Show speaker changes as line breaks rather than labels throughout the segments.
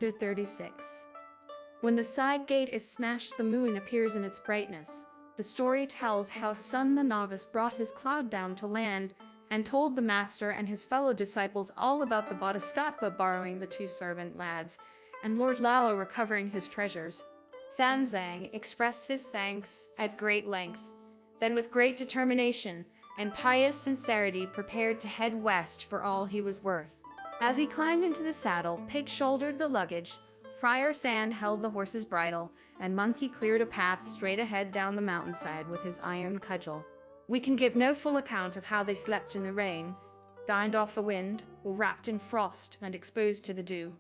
Chapter 36. When the side gate is smashed, the moon appears in its brightness. The story tells how Sun the novice brought his cloud down to land and told the master and his fellow disciples all about the Bodhisattva borrowing the two servant lads and Lord Lalo recovering his treasures. Sanzang expressed his thanks at great length, then with great determination and pious sincerity prepared to head west for all he was worth. As he climbed into the saddle, Pig shouldered the luggage, Friar Sand held the horse's bridle, and Monkey cleared a path straight ahead down the mountainside with his iron cudgel. We can give no full account of how they slept in the rain, dined off the wind, or wrapped in frost and exposed to the dew.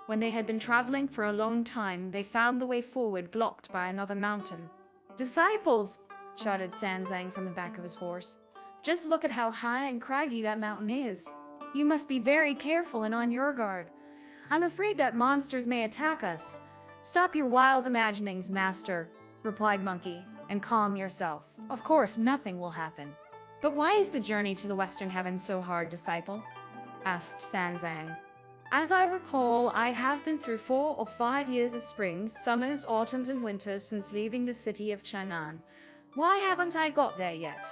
When they had been traveling for a long time, they found the way forward blocked by another mountain. "Disciples!" shouted Sanzang from the back of his horse. "Just look at how high and craggy that mountain is. You must be very careful and on your guard. I'm afraid that monsters may attack us." "Stop your wild imaginings, master," replied Monkey, "and calm yourself. Of course, nothing will happen." "But why is the journey to the Western Heavens so hard, disciple?" asked Sanzang. "As I recall, I have been through 4 or 5 years of springs, summers, autumns, and winters since leaving the city of Chang'an. Why haven't I got there yet?"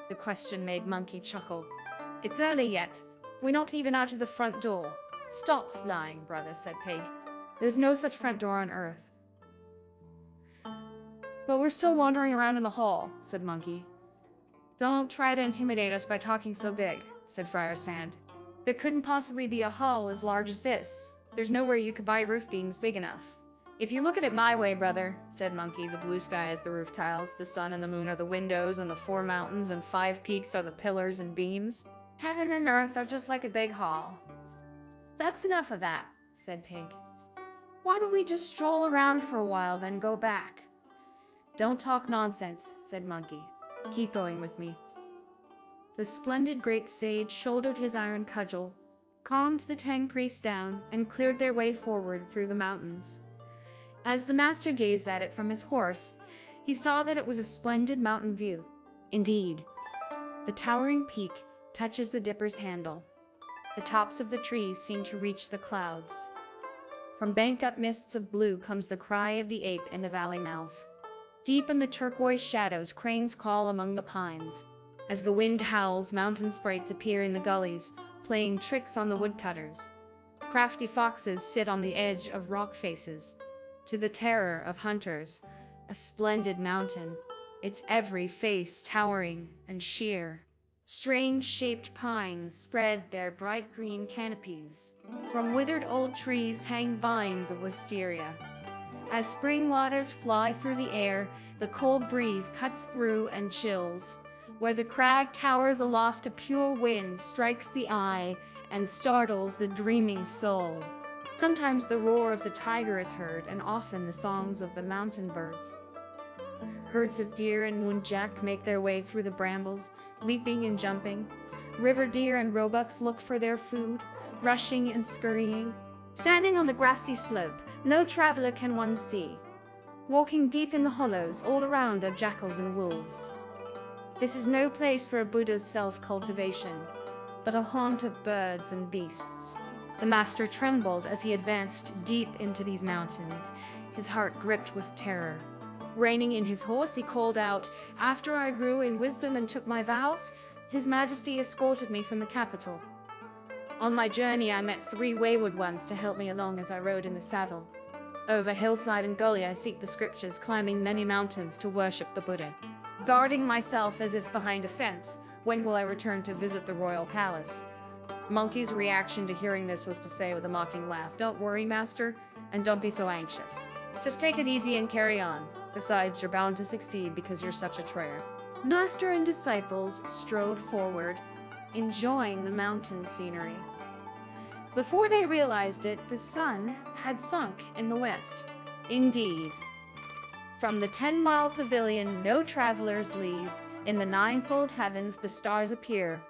The question made Monkey chuckle. "It's early yet. We're not even out of the front door." "Stop lying, brother," said Pig. "There's no such front door on Earth." "But we're still wandering around in the hall," said Monkey. "Don't try to intimidate us by talking so big," said Friar Sand. "There couldn't possibly be a hall as large as this. There's nowhere you could buy roof beams big enough." "If you look at it my way, brother," said Monkey, "the blue sky is the roof tiles, the sun and the moon are the windows, and the 4 mountains and 5 peaks are the pillars and beams. Heaven and earth are just like a big hall." "That's enough of that," said Pig. "Why don't we just stroll around for a while, then go back?" "Don't talk nonsense," said Monkey. "Keep going with me." The splendid great sage shouldered his iron cudgel, calmed the Tang priest down, and cleared their way forward through the mountains. As the master gazed at it from his horse, he saw that it was a splendid mountain view. Indeed, the towering peak touches the dipper's handle. The tops of the trees seem to reach the clouds. From banked-up mists of blue comes the cry of the ape in the valley mouth. Deep in the turquoise shadows, cranes call among the pines. As the wind howls, mountain sprites appear in the gullies, playing tricks on the woodcutters. Crafty foxes sit on the edge of rock faces. To the terror of hunters, a splendid mountain, its every face towering and sheer. Strange-shaped pines spread their bright green canopies. From withered old trees hang vines of wisteria. As spring waters fly through the air, the cold breeze cuts through and chills. Where the crag towers aloft, a pure wind strikes the eye and startles the dreaming soul. Sometimes the roar of the tiger is heard, and often the songs of the mountain birds. Herds of deer and moonjack make their way through the brambles, leaping and jumping. River deer and roebucks look for their food, rushing and scurrying. Standing on the grassy slope, no traveler can one see. Walking deep in the hollows, all around are jackals and wolves. This is no place for a Buddha's self-cultivation, but a haunt of birds and beasts. The master trembled as he advanced deep into these mountains, his heart gripped with terror. Reining in his horse, he called out, "After I grew in wisdom and took my vows, His Majesty escorted me from the capital. On my journey, I met 3 wayward ones to help me along as I rode in the saddle. Over hillside and gully, I seek the scriptures, climbing many mountains to worship the Buddha. Guarding myself as if behind a fence, when will I return to visit the royal palace?" Monkey's reaction to hearing this was to say with a mocking laugh, "Don't worry, master, and don't be so anxious. Just take it easy and carry on. Besides, you're bound to succeed because you're such a treasure." Master and disciples strode forward, enjoying the mountain scenery. Before they realized it, the sun had sunk in the west. Indeed, from the 10-mile pavilion no travelers leave. In the 9-fold heavens the stars appear.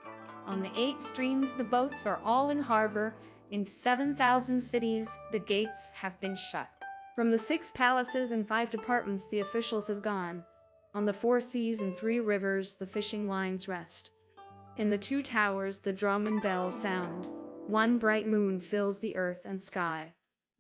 On the 8 streams the boats are all in harbor. In 7,000 cities the gates have been shut. From the 6 palaces and 5 departments the officials have gone. On the 4 seas and 3 rivers the fishing lines rest. In the 2 towers the drum and bell sound. One bright moon fills the earth and sky.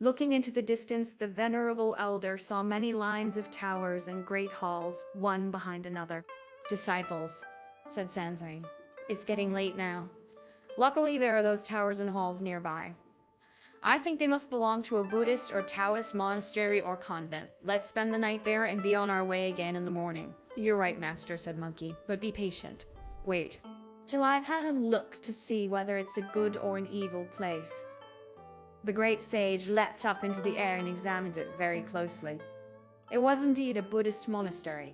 Looking into the distance, the venerable elder saw many lines of towers and great halls, one behind another. "Disciples," said Sanzang. "It's getting late now. Luckily, there are those towers and halls nearby. I think they must belong to a Buddhist or Taoist monastery or convent. Let's spend the night there and be on our way again in the morning." "You're right, master," said Monkey, "but be patient. Wait till I've had a look to see whether it's a good or an evil place." The great sage leapt up into the air and examined it very closely. It was indeed a Buddhist monastery.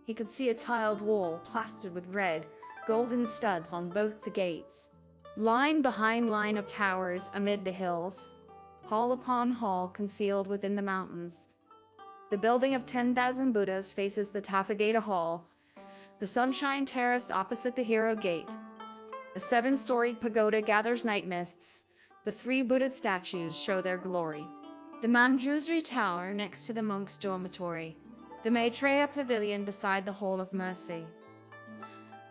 He could see a tiled wall plastered with red, golden studs on both the gates. Line behind line of towers amid the hills, hall upon hall concealed within the mountains. The building of 10,000 Buddhas faces the Tathagata Hall, the Sunshine Terrace opposite the Hero Gate. The 7-storied pagoda gathers night mists. The 3 Buddha statues show their glory. The Manjusri Tower next to the monks' dormitory. The Maitreya Pavilion beside the Hall of Mercy.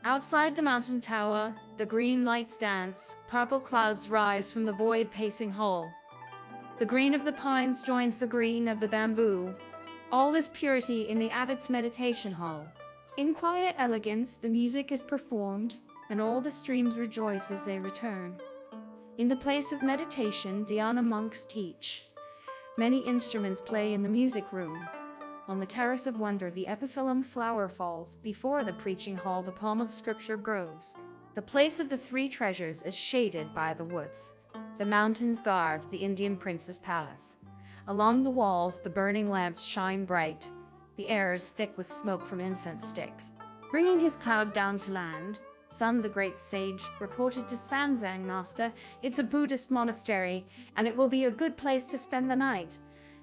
Outside the mountain tower, the green lights dance, purple clouds rise from the void-pacing hall. The green of the pines joins the green of the bamboo. All is purity in the abbot's meditation hall. In quiet elegance, the music is performed, and all the streams rejoice as they return. In the place of meditation, dhyana monks teach. Many instruments play in the music room. On the terrace of wonder, the epiphyllum flower falls. Before the preaching hall, the palm of scripture grows. The place of the 3 treasures is shaded by the woods. The mountains guard the Indian prince's palace. Along the walls, the burning lamps shine bright. The air is thick with smoke from incense sticks. Bringing his cloud down to land, Sun, the great sage, reported to Sanzang, "Master, it's a Buddhist monastery, and it will be a good place to spend the night.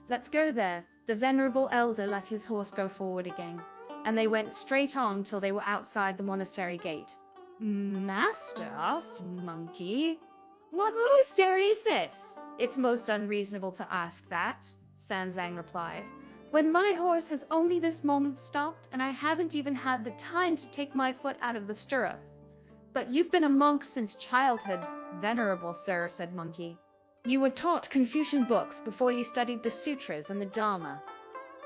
Let's go there." The venerable elder let his horse go forward again, and they went straight on till they were outside the monastery gate. "Master," asked Monkey, "what monastery is this?" "It's most unreasonable to ask that," Sanzang replied, "when my horse has only this moment stopped, and I haven't even had the time to take my foot out of the stirrup." "But you've been a monk since childhood, venerable sir," said Monkey. "You were taught Confucian books before you studied the sutras and the Dharma.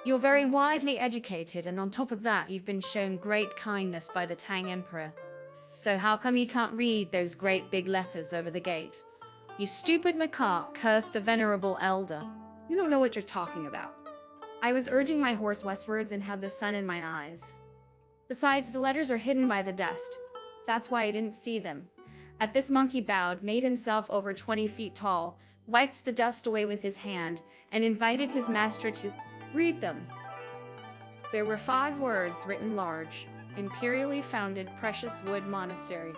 You're very widely educated, and on top of that, you've been shown great kindness by the Tang Emperor. So how come you can't read those great big letters over the gate?" "You stupid macaque," cursed the venerable elder. "You don't know what you're talking about. I was urging my horse westwards and had the sun in my eyes. Besides, the letters are hidden by the dust. That's why I didn't see them." At this, Monkey bowed, made himself over 20 feet tall, wiped the dust away with his hand, and invited his master to read them. There were 5 words written large: "Imperially founded Precious Wood Monastery."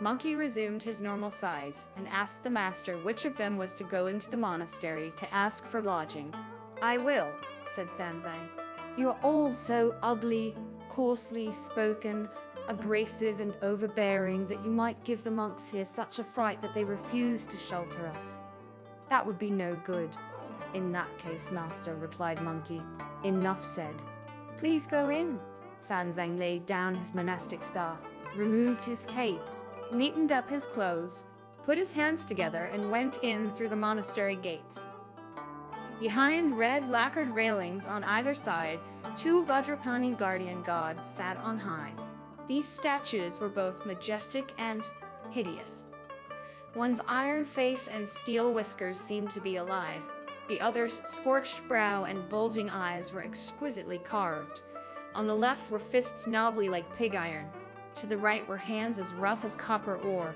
Monkey resumed his normal size, and asked the master which of them was to go into the monastery to ask for lodging. "I will," said Sanzang. "You are all so ugly, coarsely spoken, abrasive and overbearing that you might give the monks here such a fright that they refuse to shelter us." "That would be no good." "In that case, master," replied Monkey, "enough said. Please go in." Sanzang laid down his monastic staff, removed his cape, neatened up his clothes, put his hands together, and went in through the monastery gates. Behind red lacquered railings on either side, 2 Vajrapani guardian gods sat on high. These statues were both majestic and hideous. One's iron face and steel whiskers seemed to be alive. The other's scorched brow and bulging eyes were exquisitely carved. On the left were fists knobbly like pig iron. To the right were hands as rough as copper ore.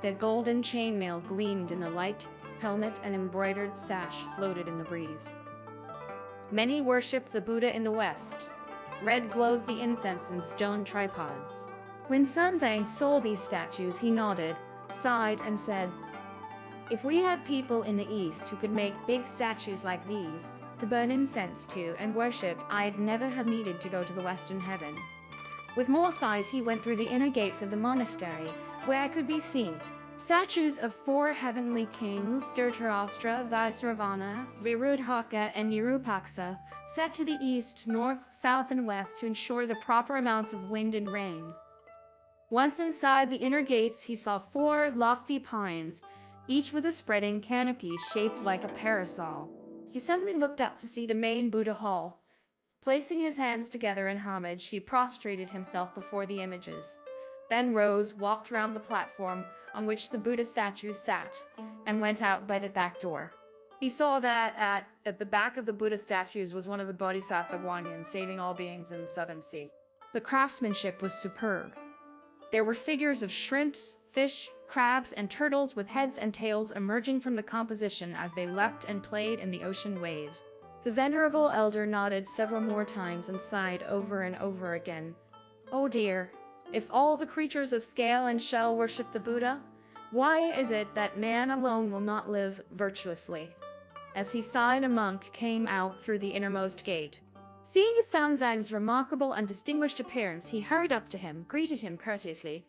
Their golden chainmail gleamed in the light. Helmet and embroidered sash floated in the breeze. Many worship the Buddha in the west. Red glows the incense in stone tripods. When Sanzang saw these statues, he nodded, sighed, and said, "If we had people in the East who could make big statues like these, to burn incense to and worship, I'd never have needed to go to the Western Heaven." With more sighs, he went through the inner gates of the monastery, where could be seen statues of 4 heavenly kings, Dhritarashtra, Vaisravana, Virudhaka, and Nirupaksa, set to the east, north, south, and west to ensure the proper amounts of wind and rain. Once inside the inner gates, he saw 4 lofty pines, each with a spreading canopy shaped like a parasol. He suddenly looked up to see the main Buddha hall. Placing his hands together in homage, he prostrated himself before the images. Then rose, walked round the platform on which the Buddha statues sat, and went out by the back door. He saw that at the back of the Buddha statues was one of the Bodhisattva Guanyin, saving all beings in the southern sea. The craftsmanship was superb. There were figures of shrimps, fish, crabs, and turtles with heads and tails emerging from the composition as they leapt and played in the ocean waves. The venerable elder nodded several more times and sighed over and over again. Oh dear, if all the creatures of scale and shell worship the Buddha, why is it that man alone will not live virtuously? As he sighed, a monk came out through the innermost gate. Seeing Sanzang's remarkable and distinguished appearance, he hurried up to him, greeted him courteously,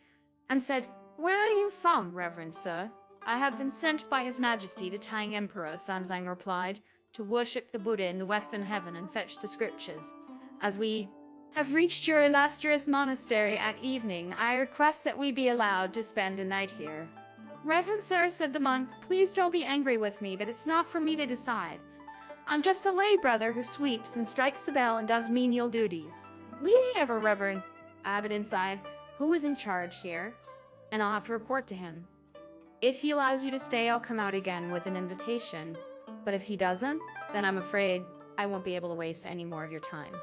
and said, "Where are you from, Reverend Sir?" "I have been sent by His Majesty the Tang Emperor," Sanzang replied, "to worship the Buddha in the Western Heaven and fetch the scriptures. As we have reached your illustrious monastery at evening, I request that we be allowed to spend a night here." "Reverend Sir," said the monk, "please don't be angry with me, but it's not for me to decide. I'm just a lay brother who sweeps and strikes the bell and does menial duties. We have a Reverend Abbot inside who is in charge here, and I'll have to report to him. If he allows you to stay, I'll come out again with an invitation, but if he doesn't, then I'm afraid I won't be able to waste any more of your time.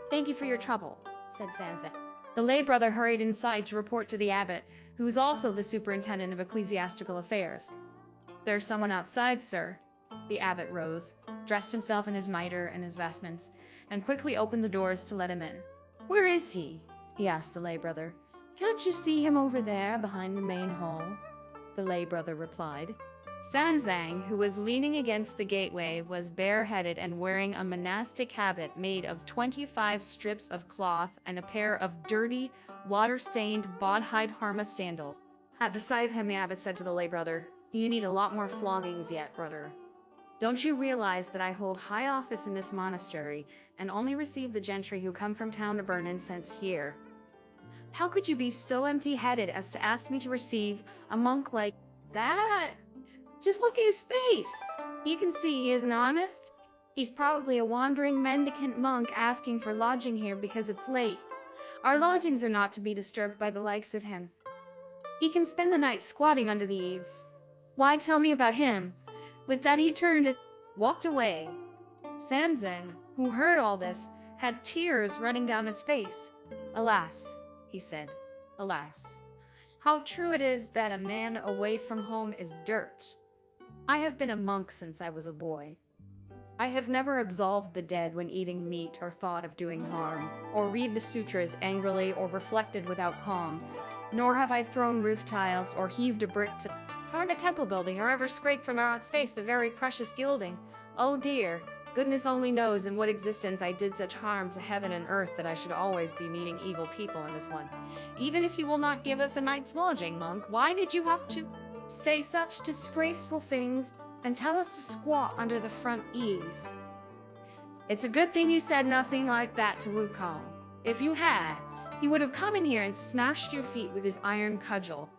Thank you for your trouble," said Sansa. The lay brother hurried inside to report to the abbot, who was also the superintendent of ecclesiastical affairs. "There's someone outside, sir." The abbot rose, dressed himself in his mitre and his vestments, and quickly opened the doors to let him in. "Where is he?" he asked the lay brother. "Can't you see him over there behind the main hall?" The lay brother replied. Sanzang, who was leaning against the gateway, was bareheaded and wearing a monastic habit made of 25 strips of cloth and a pair of dirty, water-stained Bodhide Harma sandals. At the sight of him, the abbot said to the lay brother, "You need a lot more floggings yet, brother. Don't you realize that I hold high office in this monastery and only receive the gentry who come from town to burn incense here? How could you be so empty-headed as to ask me to receive a monk like that? Just look at his face. You can see he isn't honest. He's probably a wandering mendicant monk asking for lodging here because it's late. Our lodgings are not to be disturbed by the likes of him. He can spend the night squatting under the eaves. Why tell me about him?" With that he turned and walked away. Sanzang, who heard all this, had tears running down his face. "Alas," he said, "alas, how true it is that a man away from home is dirt. I have been a monk since I was a boy. I have never absolved the dead when eating meat or thought of doing harm, or read the sutras angrily or reflected without calm, nor have I thrown roof tiles or heaved a brick to harm a temple building or ever scraped from our space the very precious gilding. Oh dear, goodness only knows in what existence I did such harm to heaven and earth that I should always be meeting evil people in this one. Even if you will not give us a night's lodging, monk, why did you have to say such disgraceful things and tell us to squat under the front eaves? It's a good thing you said nothing like that to Wukong. If you had, he would have come in here and smashed your feet with his iron cudgel.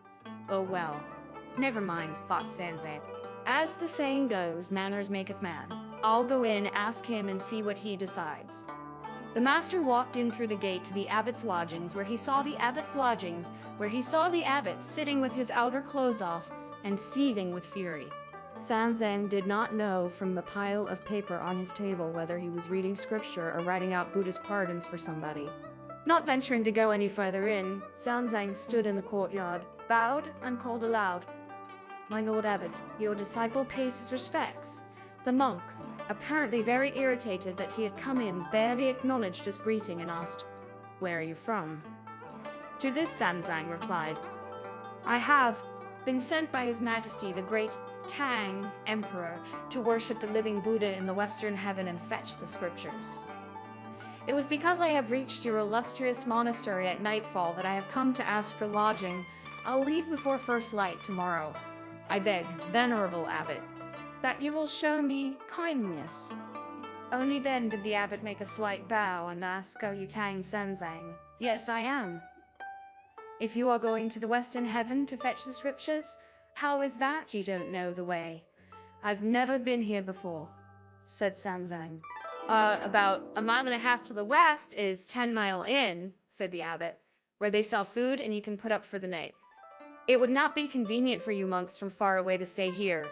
Oh well, never mind, thought Sanzang. As the saying goes, manners maketh man. I'll go in, ask him, and see what he decides. The master walked in through the gate to the abbot's lodgings, where he saw the abbot sitting with his outer clothes off and seething with fury. Sanzang did not know from the pile of paper on his table whether he was reading scripture or writing out Buddhist pardons for somebody. Not venturing to go any further in, Sanzang stood in the courtyard, bowed, and called aloud, "My lord abbot, your disciple pays his respects." The monk, apparently very irritated that he had come in, barely acknowledged his greeting and asked, "Where are you from?" To this Sanzang replied, "I have been sent by His Majesty the great Tang Emperor to worship the living Buddha in the Western Heaven and fetch the scriptures. It was because I have reached your illustrious monastery at nightfall that I have come to ask for lodging. I'll leave before first light tomorrow. I beg, venerable abbot, that you will show me kindness." Only then did the abbot make a slight bow and ask, "Are you Tang Sanzang?" "Yes, I am." "If you are going to the Western Heaven to fetch the scriptures, How is that you don't know the way? I've never been here before, said Sanzang. About a mile and a half to the west is 10 Mile Inn, said the abbot, where they sell food and you can put up for the night. It would not be convenient for you monks from far away to stay here.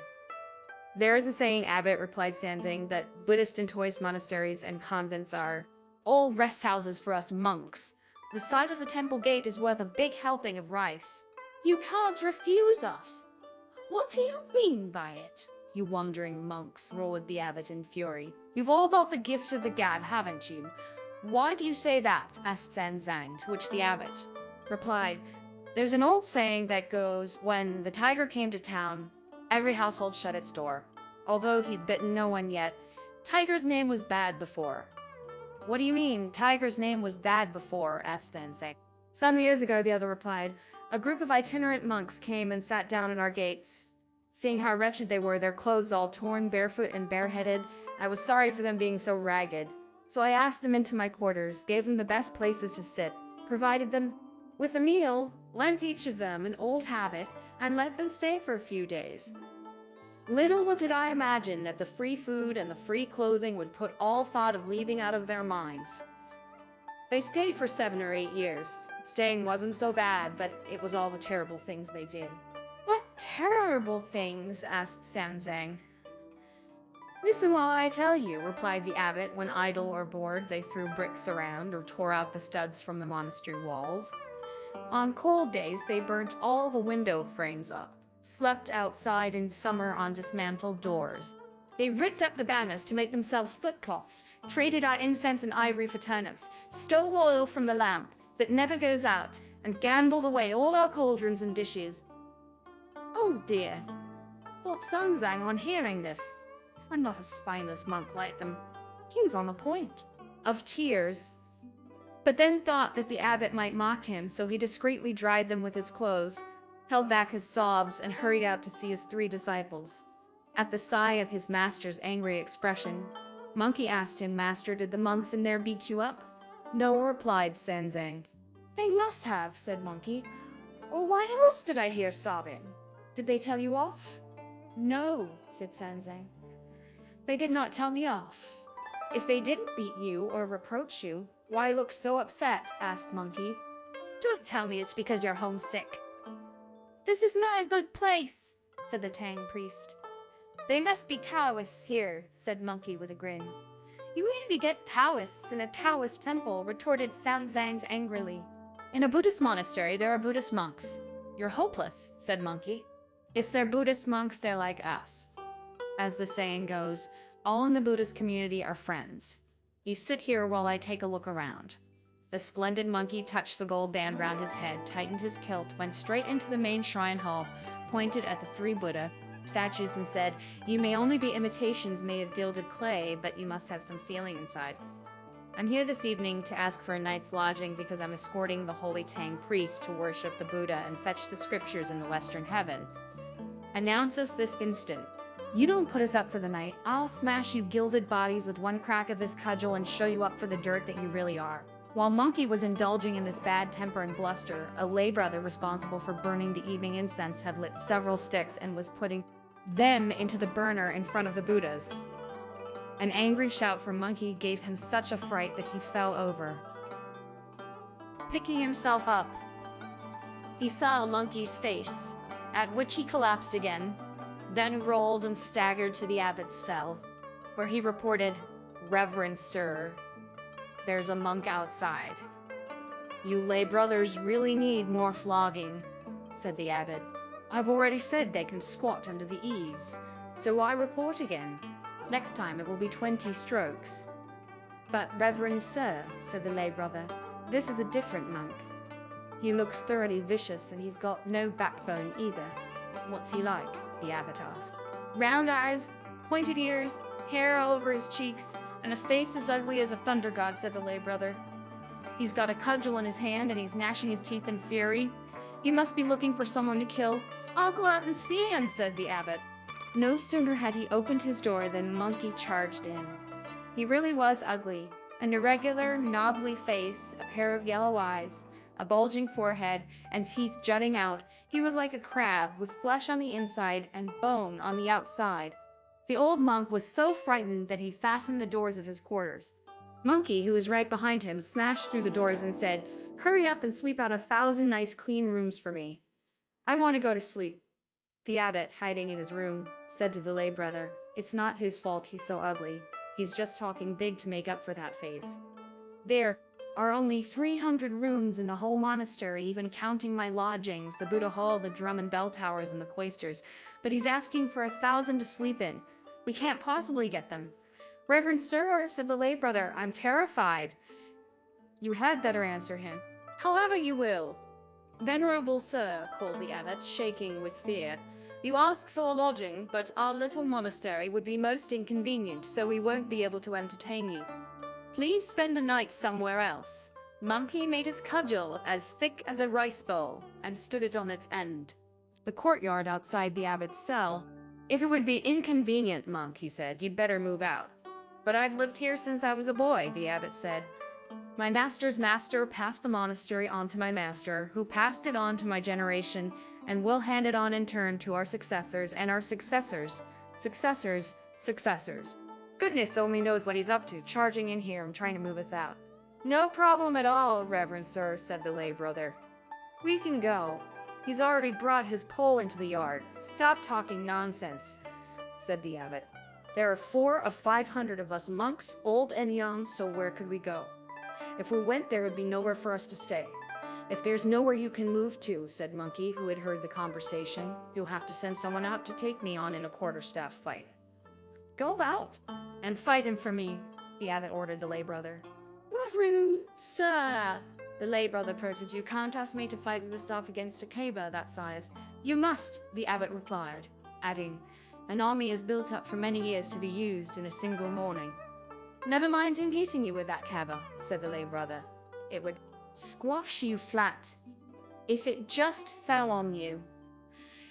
There is a saying, abbot, replied Sanzang, that Buddhist and Taoist monasteries and convents are all rest houses for us monks. The sight of the temple gate is worth a big helping of rice. You can't refuse us. What do you mean by it? You wandering monks, roared the abbot in fury. You've all got the gift of the gab, haven't you? Why do you say that? Asked Sanzang, to which the abbot replied, there's an old saying that goes, when the tiger came to town, every household shut its door. Although he'd bitten no one yet, Tiger's name was bad before. What do you mean, Tiger's name was bad before? Asked Sanzang. Some years ago, the other replied, a group of itinerant monks came and sat down at our gates. Seeing how wretched they were, their clothes all torn, barefoot and bareheaded, I was sorry for them being so ragged. So I asked them into my quarters, gave them the best places to sit, provided them with a meal, lent each of them an old habit, and let them stay for a few days. Little did I imagine that the free food and the free clothing would put all thought of leaving out of their minds. They stayed for 7 or 8 years. Staying wasn't so bad, but it was all the terrible things they did. What terrible things? Asked Sanzang. Listen while I tell you, replied the abbot. When idle or bored, they threw bricks around or tore out the studs from the monastery walls. On cold days, they burnt all the window frames up, slept outside in summer on dismantled doors. They ripped up the banners to make themselves footcloths, traded out incense and ivory for turnips, stole oil from the lamp that never goes out, and gambled away all our cauldrons and dishes. Oh dear, thought Sanzang on hearing this. I'm not a spineless monk like them. He was on the point of tears, but then thought that the abbot might mock him, so he discreetly dried them with his clothes, held back his sobs, and hurried out to see his 3 disciples. At the sigh of his master's angry expression, Monkey asked him, Master, did the monks in there beat you up? No, replied Sanzang. They must have, said Monkey. Or why else did I hear sobbing? Did they tell you off? No, said Sanzang. They did not tell me off. If they didn't beat you or reproach you, why look so upset? Asked Monkey. Don't tell me it's because you're homesick. This is not a good place, said the Tang priest. They must be Taoists here, said Monkey with a grin. You only get Taoists in a Taoist temple, retorted Sanzang angrily. In a Buddhist monastery, there are Buddhist monks. You're hopeless, said Monkey. If they're Buddhist monks, they're like us. As the saying goes, all in the Buddhist community are friends. You sit here while I take a look around. The splendid Monkey touched the gold band round his head, tightened his kilt, went straight into the main shrine hall, pointed at the 3 Buddha statues and said, You may only be imitations made of gilded clay, but you must have some feeling inside. I'm here this evening to ask for a night's lodging because I'm escorting the holy Tang priest to worship the Buddha and fetch the scriptures in the western heaven. Announce us this instant. You don't put us up for the night, I'll smash you gilded bodies with 1 crack of this cudgel and show you up for the dirt that you really are. While Monkey was indulging in this bad temper and bluster, a lay brother responsible for burning the evening incense had lit several sticks and was putting them into the burner in front of the Buddhas. An angry shout from Monkey gave him such a fright that he fell over. Picking himself up, he saw Monkey's face, at which he collapsed again, then rolled and staggered to the abbot's cell, where he reported, Reverend Sir, there's a monk outside. You lay brothers really need more flogging, said the abbot. I've already said they can squat under the eaves, so I report again. Next time it will be 20 strokes. But, Reverend Sir, said the lay brother, this is a different monk. He looks thoroughly vicious and he's got no backbone either. What's he like? The abbot asked. Round eyes, pointed ears, hair all over his cheeks, and a face as ugly as a thunder god, said the lay brother. He's got a cudgel in his hand and he's gnashing his teeth in fury. He must be looking for someone to kill. I'll go out and see him, said the abbot. No sooner had he opened his door than Monkey charged in. He really was ugly. An irregular, knobbly face, a pair of yellow eyes, a bulging forehead, and teeth jutting out. He was like a crab, with flesh on the inside and bone on the outside. The old monk was so frightened that he fastened the doors of his quarters. Monkey, who was right behind him, smashed through the doors and said, "Hurry up and sweep out 1,000 nice clean rooms for me. I want to go to sleep." The abbot, hiding in his room, said to the lay brother, "It's not his fault he's so ugly. He's just talking big to make up for that face. There are only 300 rooms in the whole monastery, even counting my lodgings, the Buddha Hall, the drum and bell towers, and the cloisters. But he's asking for 1,000 to sleep in. We can't possibly get them." "Reverend sir," said the lay brother, "I'm terrified." "You had better answer him." "However you will." "Venerable sir," called the abbot, shaking with fear, "you ask for a lodging, but our little monastery would be most inconvenient, so we won't be able to entertain you. Please spend the night somewhere else." Monkey made his cudgel as thick as a rice bowl and stood it on its end. The courtyard outside the abbot's cell. "If it would be inconvenient, monk," he said, "you'd better move out." "But I've lived here since I was a boy," the abbot said. "My master's master passed the monastery on to my master, who passed it on to my generation, and we'll hand it on in turn to our successors and our successors' successors' successors. Goodness only knows what he's up to, charging in here and trying to move us out." "No problem at all, reverend sir," said the lay brother. "We can go. He's already brought his pole into the yard." "Stop talking nonsense," said the abbot. "There are 4 of 500 of us monks, old and young, so where could we go? If we went, there would be nowhere for us to stay." "If there's nowhere you can move to," said Monkey, who had heard the conversation, "you'll have to send someone out to take me on in a quarterstaff fight." "Go out and fight him for me," the abbot ordered the lay brother. "Reverend sir," the lay brother protested, "you can't ask me to fight Gustav against a caber that size." "You must," the abbot replied, adding, "an army is built up for many years to be used in a single morning." "Never mind him hitting you with that caber," said the lay brother. "It would squash you flat if it just fell on you."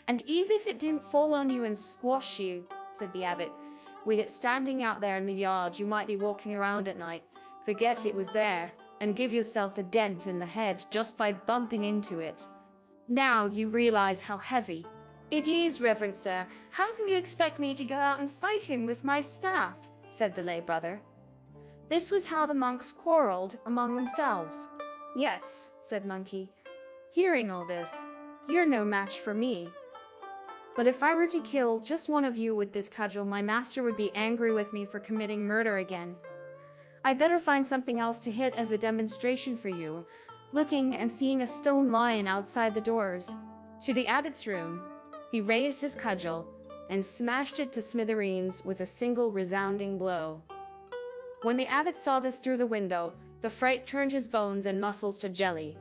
"And even if it didn't fall on you and squash you," said the abbot, "with it standing out there in the yard, you might be walking around at night, forget it was there, and give yourself a dent in the head just by bumping into it. Now you realize how heavy it is, reverend sir. How can you expect me to go out and fight him with my staff?" said the lay brother. This was how the monks quarreled among themselves. "Yes," said Monkey, "hearing all this, you're no match for me. But if I were to kill just one of you with this cudgel, my master would be angry with me for committing murder again. I'd better find something else to hit as a demonstration for you." Looking and seeing a stone lion outside the doors to the abbot's room, he raised his cudgel and smashed it to smithereens with a single resounding blow. When the abbot saw this through the window, the fright turned his bones and muscles to jelly.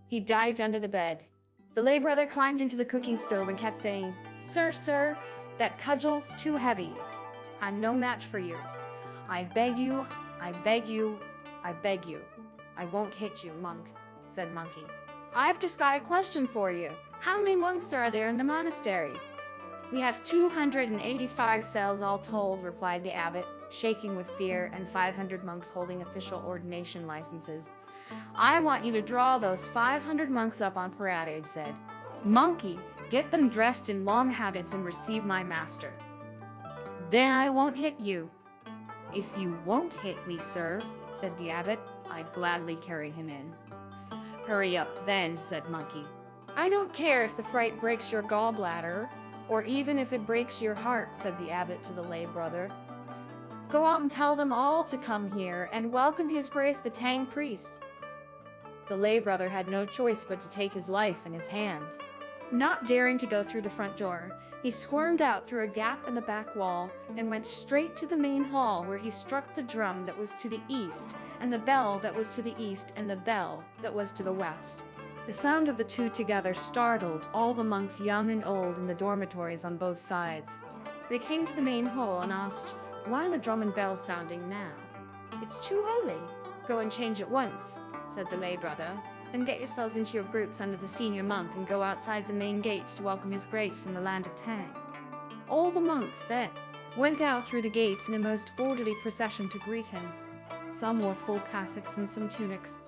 He dived under the bed. The lay brother climbed into the cooking stove and kept saying, "Sir, sir, that cudgel's too heavy. I'm no match for you. I beg you, I beg you, I beg you." "I won't hit you, monk," said Monkey. "I've just got a question for you. How many monks are there in the monastery?" "We have 285 cells all told," replied the abbot, shaking with fear, "and 500 monks holding official ordination licenses." "I want you to draw those 500 monks up on parade," said Monkey. "Get them dressed in long habits and receive my master. Then I won't hit you." "If you won't hit me, sir," said the abbot, "I'd gladly carry him in." "Hurry up then," said Monkey. "I don't care if the fright breaks your gallbladder, or even if it breaks your heart," said the abbot to the lay brother. "Go out and tell them all to come here and welcome his grace the Tang priest." The lay brother had no choice but to take his life in his hands. Not daring to go through the front door, he squirmed out through a gap in the back wall and went straight to the main hall, where he struck the drum that was to the east, and the bell that was to the east, and the bell that was to the west. The sound of the two together startled all the monks, young and old, in the dormitories on both sides. They came to the main hall and asked, "Why are the drum and bells sounding now?" "It's too early. Go and change at once," said the lay brother. "Then get yourselves into your groups under the senior monk and go outside the main gates to welcome his grace from the land of Tang." All the monks then went out through the gates in a most orderly procession to greet him. Some wore full cassocks and some tunics.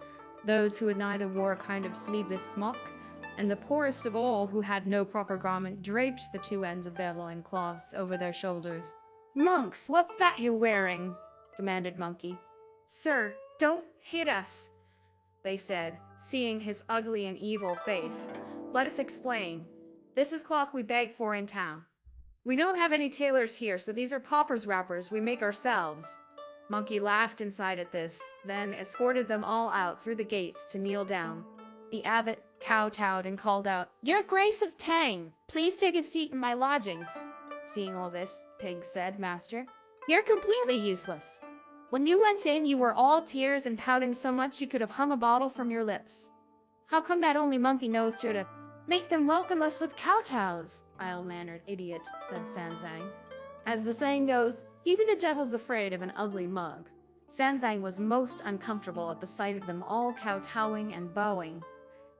those who had neither wore a kind of sleeveless smock, and the poorest of all, who had no proper garment, draped the two ends of their loincloths over their shoulders. "Monks, what's that you're wearing?" demanded Monkey. "Sir, don't hit us," they said, seeing his ugly and evil face. "Let us explain. This is cloth we beg for in town. We don't have any tailors here, so these are paupers' wrappers we make ourselves." Monkey laughed inside at this, then escorted them all out through the gates to kneel down. The abbot kowtowed and called out, "Your Grace of Tang, please take a seat in my lodgings." Seeing all this, Pig said, "Master, you're completely useless. When you went in, you were all tears and pouting so much you could have hung a bottle from your lips. How come that only monkey knows to make them welcome us with kowtows?" "Ill-mannered idiot," said Sanzang. As the saying goes, even a devil's afraid of an ugly mug. Sanzang was most uncomfortable at the sight of them all kowtowing and bowing,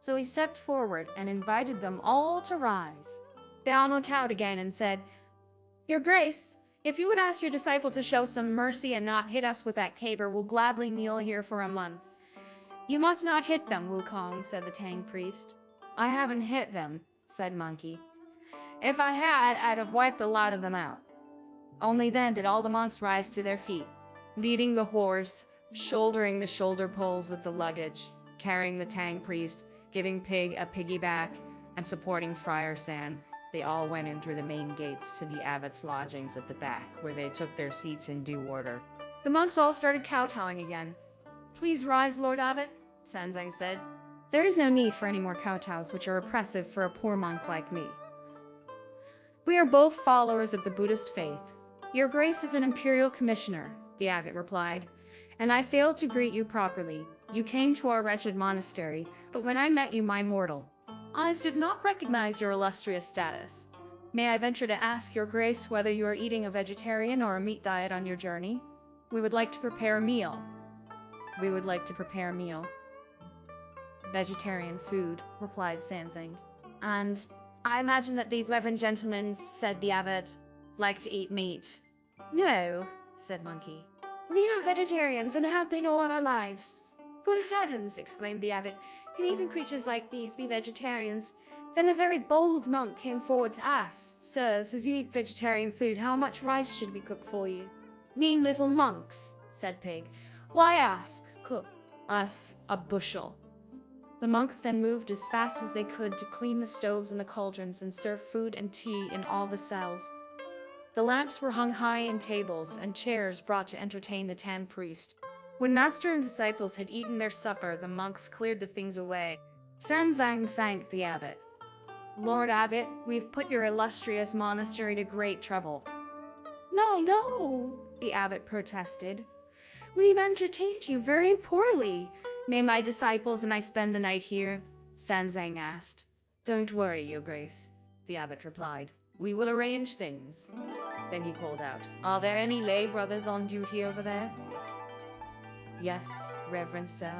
so he stepped forward and invited them all to rise. They all kowtowed again and said, "Your Grace, if you would ask your disciple to show some mercy and not hit us with that caber, we'll gladly kneel here for a month." "You must not hit them, Wukong," said the Tang priest. "I haven't hit them," said Monkey. "If I had, I'd have wiped a lot of them out." Only then did all the monks rise to their feet, leading the horse, shouldering the shoulder poles with the luggage, carrying the Tang priest, giving Pig a piggyback, and supporting Friar San. They all went in through the main gates to the abbot's lodgings at the back, where they took their seats in due order. The monks all started kowtowing again. "Please rise, Lord Abbot," Sanzang said. "There is no need for any more kowtows, which are oppressive for a poor monk like me. We are both followers of the Buddhist faith. Your Grace is an imperial commissioner," the abbot replied, "and I failed to greet you properly. You came to our wretched monastery, but when I met you, my mortal eyes did not recognize your illustrious status. May I venture to ask your Grace whether you are eating a vegetarian or a meat diet on your journey? We would like to prepare a meal." "We would like to prepare a meal. Vegetarian food," replied Sanzang. "And I imagine that these reverend gentlemen," said the abbot, "like to eat meat." "No," said Monkey. "We are vegetarians and have been all our lives." "Good heavens!" exclaimed the abbot. "Can even creatures like these be vegetarians?" Then a very bold monk came forward to ask, "Sir, as you eat vegetarian food, how much rice should we cook for you?" "Mean little monks," said Pig. "Why ask? Cook us a bushel." The monks then moved as fast as they could to clean the stoves and the cauldrons and serve food and tea in all the cells. The lamps were hung high in tables and chairs brought to entertain the Tang priest. When master and disciples had eaten their supper, the monks cleared the things away. Sanzang thanked the abbot. "Lord Abbot, we've put your illustrious monastery to great trouble." "No, no," the abbot protested. "We've entertained you very poorly. May my disciples and I spend the night here?" Sanzang asked. "Don't worry, Your Grace," the abbot replied. "We will arrange things." Then he called out, "Are there any lay brothers on duty over there?" "Yes, Reverend Sir,"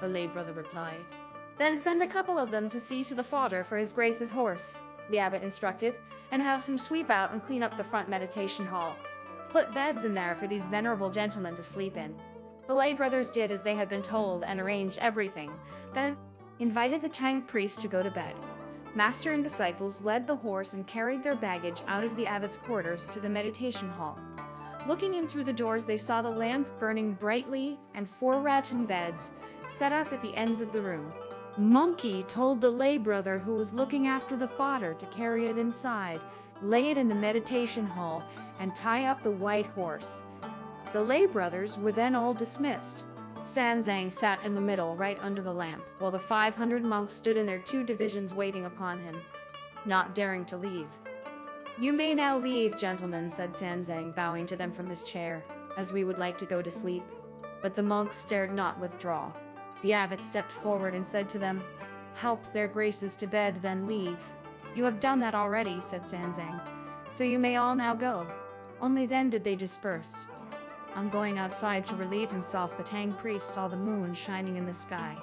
the lay brother replied. "Then send a couple of them to see to the fodder for his Grace's horse," the abbot instructed, "and have some sweep out and clean up the front meditation hall. Put beds in there for these venerable gentlemen to sleep in." The lay brothers did as they had been told and arranged everything, then invited the Tang priest to go to bed. Master and disciples led the horse and carried their baggage out of the abbot's quarters to the meditation hall. Looking in through the doors, they saw the lamp burning brightly and 4 rattan beds set up at the ends of the room. Monkey told the lay brother who was looking after the fodder to carry it inside, lay it in the meditation hall, and tie up the white horse. The lay brothers were then all dismissed. Sanzang sat in the middle, right under the lamp, while the 500 monks stood in their 2 divisions waiting upon him, not daring to leave. "You may now leave, gentlemen," said Sanzang, bowing to them from his chair, "as we would like to go to sleep." But the monks dared not withdraw. The abbot stepped forward and said to them, "Help their graces to bed, then leave." "You have done that already," said Sanzang, "so you may all now go." Only then did they disperse. On going outside to relieve himself, the Tang priest saw the moon shining in the sky.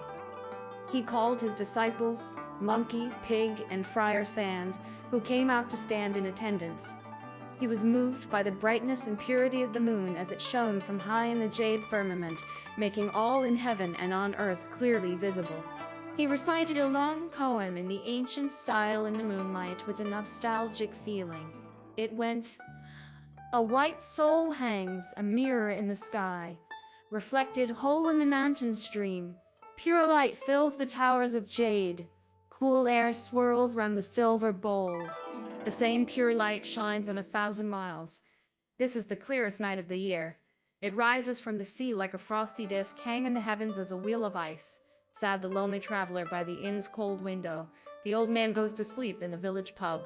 He called his disciples, Monkey, Pig, and Friar Sand, who came out to stand in attendance. He was moved by the brightness and purity of the moon as it shone from high in the jade firmament, making all in heaven and on earth clearly visible. He recited a long poem in the ancient style in the moonlight with a nostalgic feeling. It went, "A white soul hangs, a mirror in the sky, reflected whole in the mountain stream. Pure light fills the towers of jade. Cool air swirls round the silver bowls. The same pure light shines on 1,000 miles. This is the clearest night of the year. It rises from the sea like a frosty disk, hang in the heavens as a wheel of ice. Sad the lonely traveler by the inn's cold window. The old man goes to sleep in the village pub.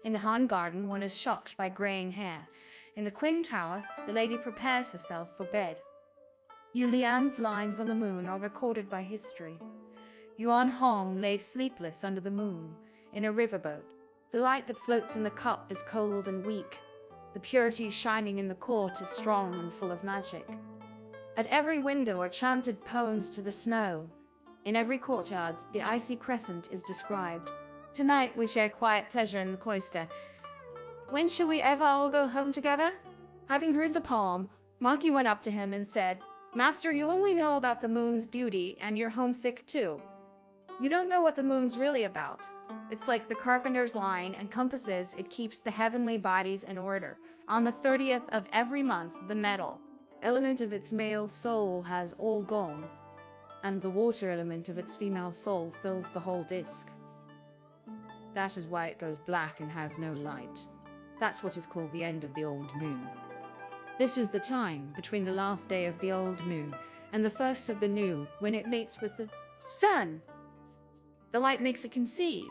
In the Han garden, one is shocked by graying hair. In the Qing Tower, the lady prepares herself for bed. Yulian's lines on the moon are recorded by history. Yuan Hong lay sleepless under the moon, in a riverboat. The light that floats in the cup is cold and weak. The purity shining in the court is strong and full of magic. At every window are chanted poems to the snow. In every courtyard, the icy crescent is described. Tonight we share quiet pleasure in the cloister. When shall we ever all go home together?" Having heard the poem, Monkey went up to him and said, "Master, you only know about the moon's beauty, and you're homesick too. You don't know what the moon's really about. It's like the carpenter's line and compasses. It keeps the heavenly bodies in order. On the 30th of every month, the metal element of its male soul has all gone, and the water element of its female soul fills the whole disk. That is why it goes black and has no light. That's what is called the end of the old moon. This is the time between the last day of the old moon and the first of the new, when it mates with the sun. The light makes it conceive.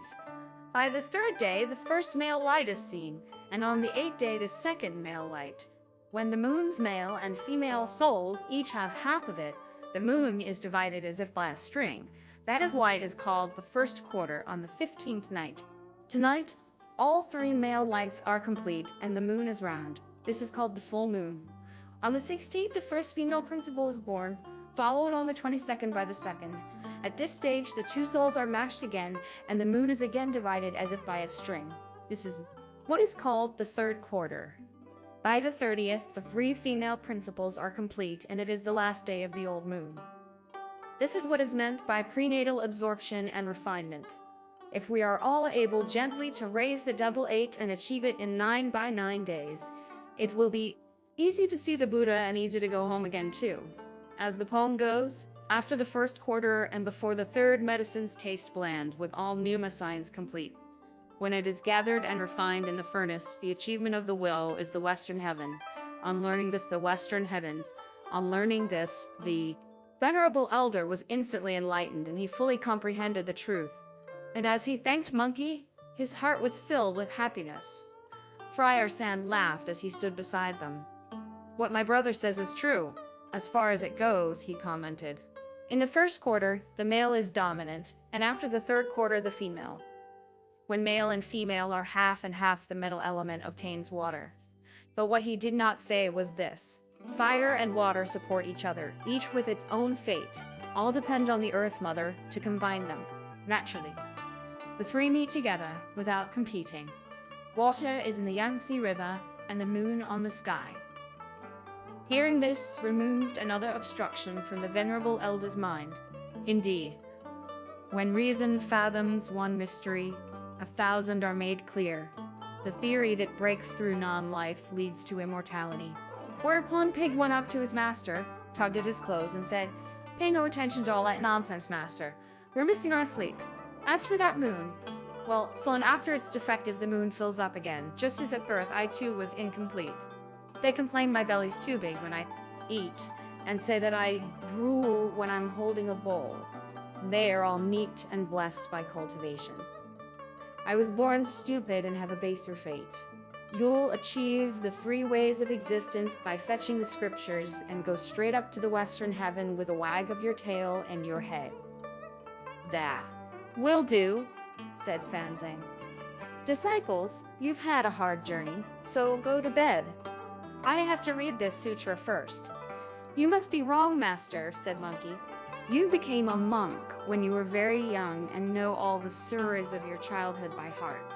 By the 3rd day, the first male light is seen, and on the 8th day, the second male light. When the moon's male and female souls each have half of it, the moon is divided as if by a string. That is why it is called the first quarter on the 15th night. Tonight, all 3 male lights are complete and the moon is round. This is called the full moon. On the 16th, the first female principle is born, followed on the 22nd by the second. At this stage, the 2 souls are matched again, and the moon is again divided as if by a string. This is what is called the 3rd quarter. By the 30th, the 3 female principles are complete, and it is the last day of the old moon. This is what is meant by prenatal absorption and refinement. If we are all able gently to raise the double 8 and achieve it in 9 by 9 days, it will be easy to see the Buddha and easy to go home again too. As the poem goes, after the 1st quarter and before the 3rd, medicines taste bland, with all pneuma signs complete. When it is gathered and refined in the furnace, the achievement of the will is the Western heaven. On learning this, the Western heaven. On learning this, the venerable elder was instantly enlightened, and he fully comprehended the truth. And as he thanked Monkey, his heart was filled with happiness. Friar Sand laughed as he stood beside them. "What my brother says is true, as far as it goes," he commented. "In the 1st quarter, the male is dominant, and after the 3rd quarter, the female. When male and female are half and half, the metal element obtains water. But what he did not say was this: fire and water support each other, each with its own fate. All depend on the Earth Mother to combine them, naturally. The 3 meet together without competing. Water is in the Yangtze River, and the moon on the sky." Hearing this removed another obstruction from the venerable elder's mind. Indeed, when reason fathoms one mystery, 1,000 are made clear. The theory that breaks through non-life leads to immortality. Whereupon Pig went up to his master, tugged at his clothes, and said, "Pay no attention to all that nonsense, master. We're missing our sleep. As for that moon, well, soon after it's defective, the moon fills up again. Just as at birth, I too was incomplete. They complain my belly's too big when I eat, and say that I drool when I'm holding a bowl. They are all neat and blessed by cultivation. I was born stupid and have a baser fate. You'll achieve the 3 ways of existence by fetching the scriptures and go straight up to the Western heaven with a wag of your tail and your head." "That will do," said Sanzang. "Disciples, you've had a hard journey, so go to bed. I have to read this sutra first." "You must be wrong, master," said Monkey. "You became a monk when you were very young and know all the suras of your childhood by heart.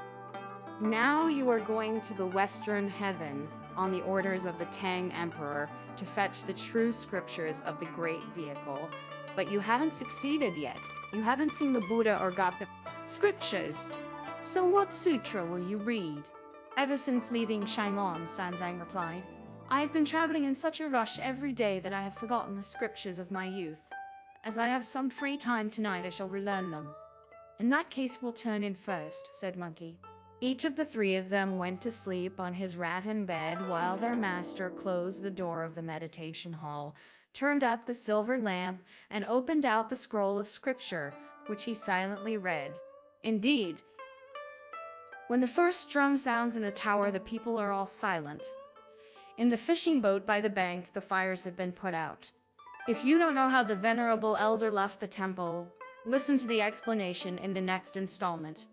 Now you are going to the Western Heaven on the orders of the Tang Emperor to fetch the true scriptures of the Great Vehicle. But you haven't succeeded yet. You haven't seen the Buddha or got the scriptures. So what sutra will you read? Ever since leaving Shaimon, Sanzang replied. I have been traveling in such a rush every day that I have forgotten the scriptures of my youth. As I have some free time tonight, I shall relearn them. In that case, we'll turn in first, said Monkey. Each of the three of them went to sleep on his rattan bed while their master closed the door of the meditation hall, turned up the silver lamp, and opened out the scroll of scripture, which he silently read. Indeed, when the first drum sounds in the tower, the people are all silent. In the fishing boat by the bank, the fires have been put out. If you don't know how the venerable elder left the temple, listen to the explanation in the next installment.